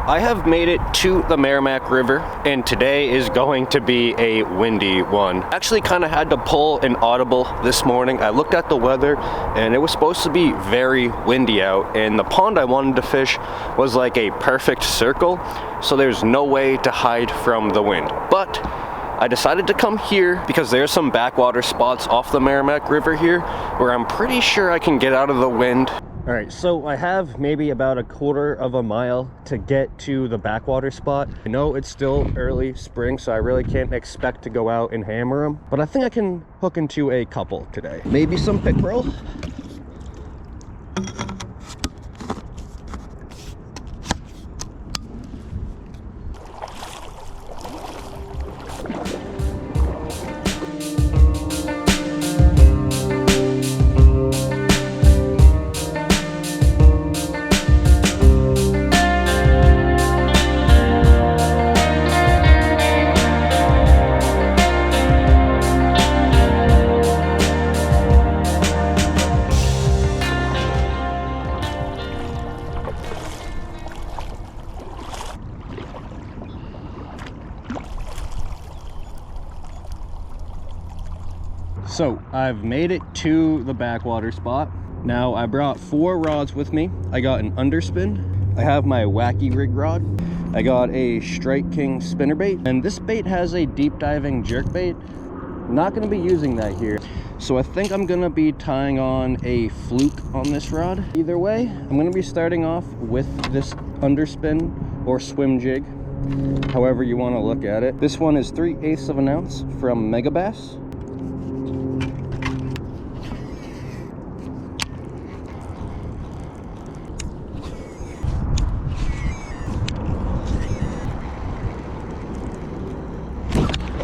I have made it to the Merrimack River, and today is going to be a windy one. Actually kind of had to pull an audible this morning. I looked at the weather and it was supposed to be very windy out, and the pond I wanted to fish was like a perfect circle, so there's no way to hide from the wind. But I decided to come here because there's some backwater spots off the Merrimack River here where I'm pretty sure I can get out of the wind. All right, so I have maybe about a quarter of a mile to get to the backwater spot. I know it's still early spring, so I really can't expect to go out and hammer them, but I think I can hook into a couple today. Maybe some pickerel. So I've made it to the backwater spot. Now I brought 4 rods with me. I got an underspin, I have my wacky rig rod, I got a Strike King spinnerbait, and this bait has a deep diving jerk bait. I'm not going to be using that here, so I think I'm going to be tying on a fluke on this rod. Either way, I'm going to be starting off with this underspin or swim jig, however you want to look at it. This one is 3/8 of an ounce from Megabass.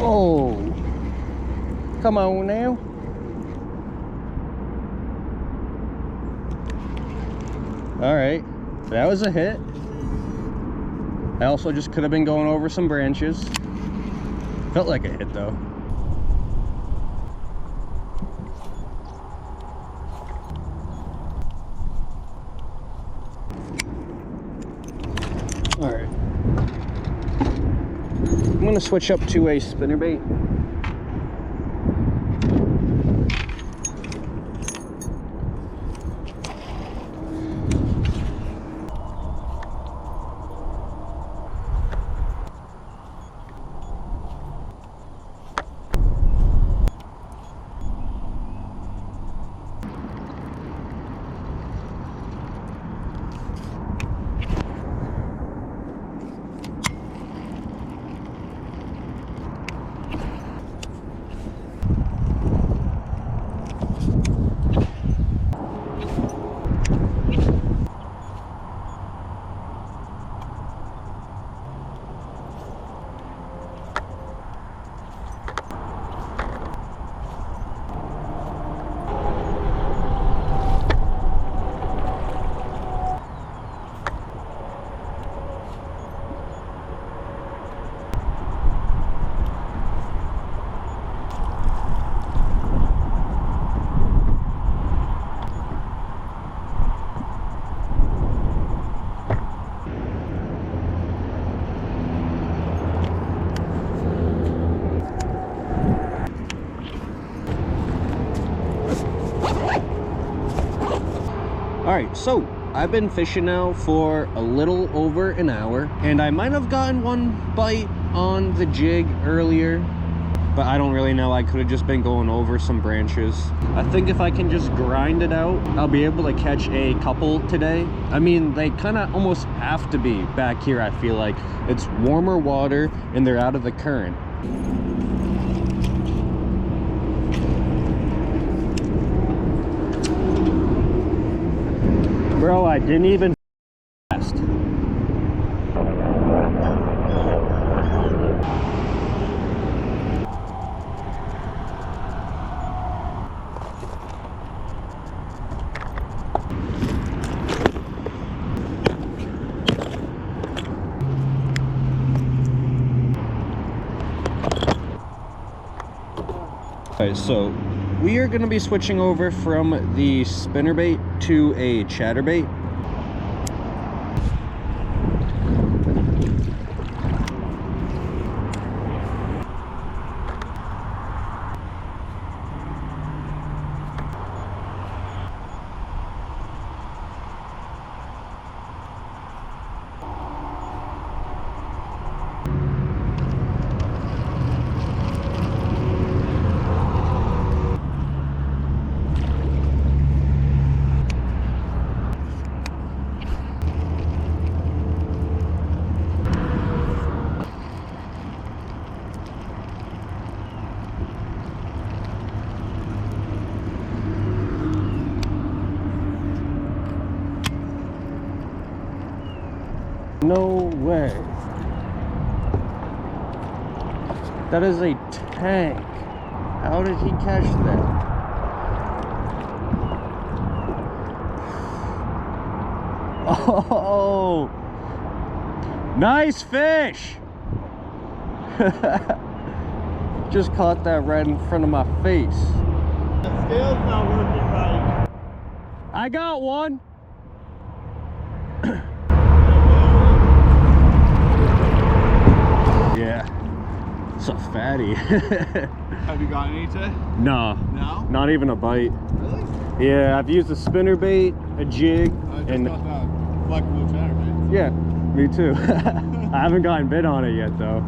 Oh, come on now. All right, that was a hit. I also just could have been going over some branches. Felt like a hit though. All right. I'm going to switch up to a spinnerbait. Alright, so I've been fishing now for a little over an hour, and I might have gotten one bite on the jig earlier, but I don't really know. I could have just been going over some branches. I think if I can just grind it out, I'll be able to catch a couple today. I mean, they kind of almost have to be back here, I feel like. It's warmer water and they're out of the current. Bro, I didn't even fast. Alright, so we are going to be switching over from the spinnerbait to a chatterbait. No way. That is a tank. How did he catch that? Oh, nice fish. Just caught that right in front of my face. The scale's not working right. I got one. Yeah, it's a fatty. Have you got any today? No. No? Not even a bite. Really? Yeah, I've used a spinnerbait, a jig, I just and got that flexible chatterbait. yeah, me too. I haven't gotten bit on it yet though.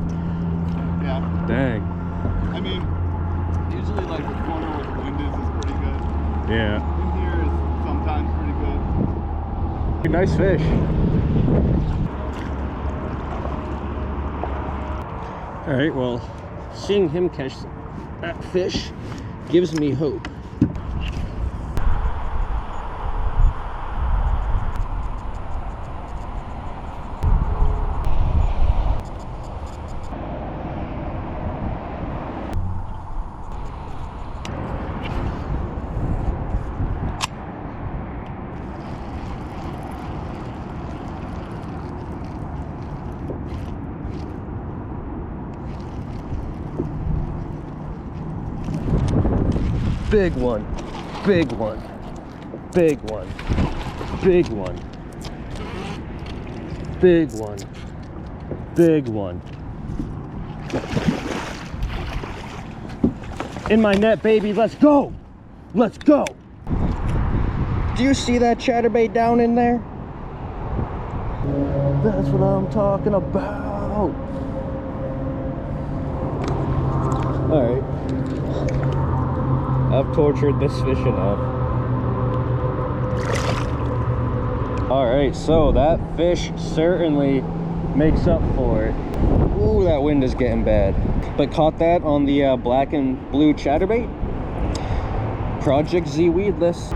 Yeah. Dang. I mean, usually like the corner where the wind is pretty good. Yeah. In here is sometimes pretty good. Nice fish. All right, well, seeing him catch that fish gives me hope. Big one, big one, big one, big one, big one, big one. In my net, baby, let's go. Let's go. Do you see that chatterbait down in there? That's what I'm talking about. All right. I've tortured this fish enough. Alright, so that fish certainly makes up for it. Ooh, that wind is getting bad. But caught that on the black and blue chatterbait. Project Z weedless.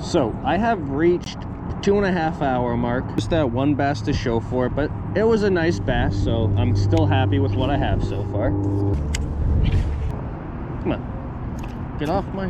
So I have reached 2.5 hour mark. Just that one bass to show for it, but it was a nice bass, so I'm still happy with what I have so far. Come on, get off my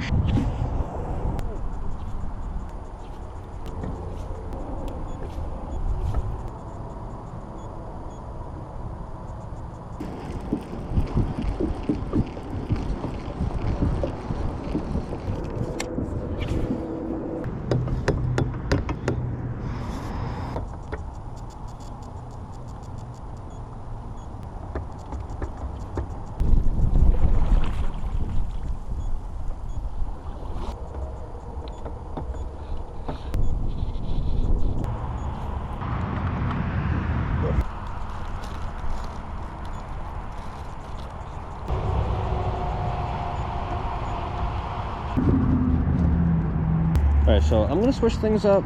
Alright, so I'm gonna switch things up.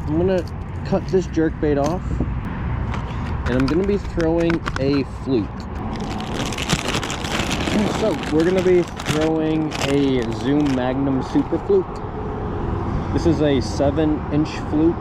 I'm gonna cut this jerkbait off, and I'm gonna be throwing a fluke. So we're gonna be throwing a Zoom Magnum Super Fluke. This is a 7-inch fluke.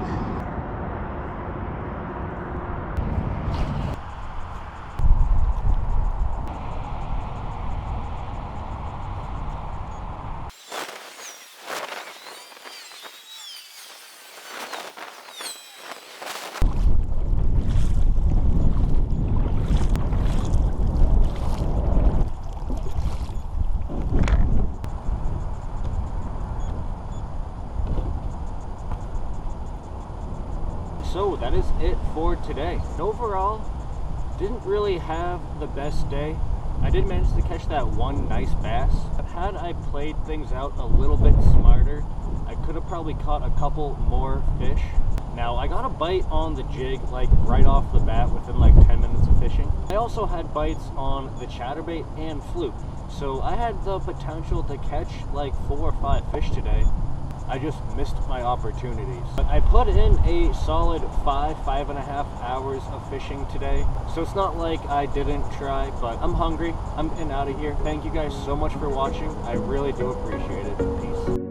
So that is it for today. Overall, didn't really have the best day. I did manage to catch that one nice bass. Had I played things out a little bit smarter, I could have probably caught a couple more fish. Now, I got a bite on the jig like right off the bat within like 10 minutes of fishing. I also had bites on the chatterbait and fluke. So I had the potential to catch like 4 or 5 fish today. I just missed my opportunities. But I put in a solid 5.5 hours of fishing today. So it's not like I didn't try, but I'm hungry. I'm getting out of here. Thank you guys so much for watching. I really do appreciate it. Peace.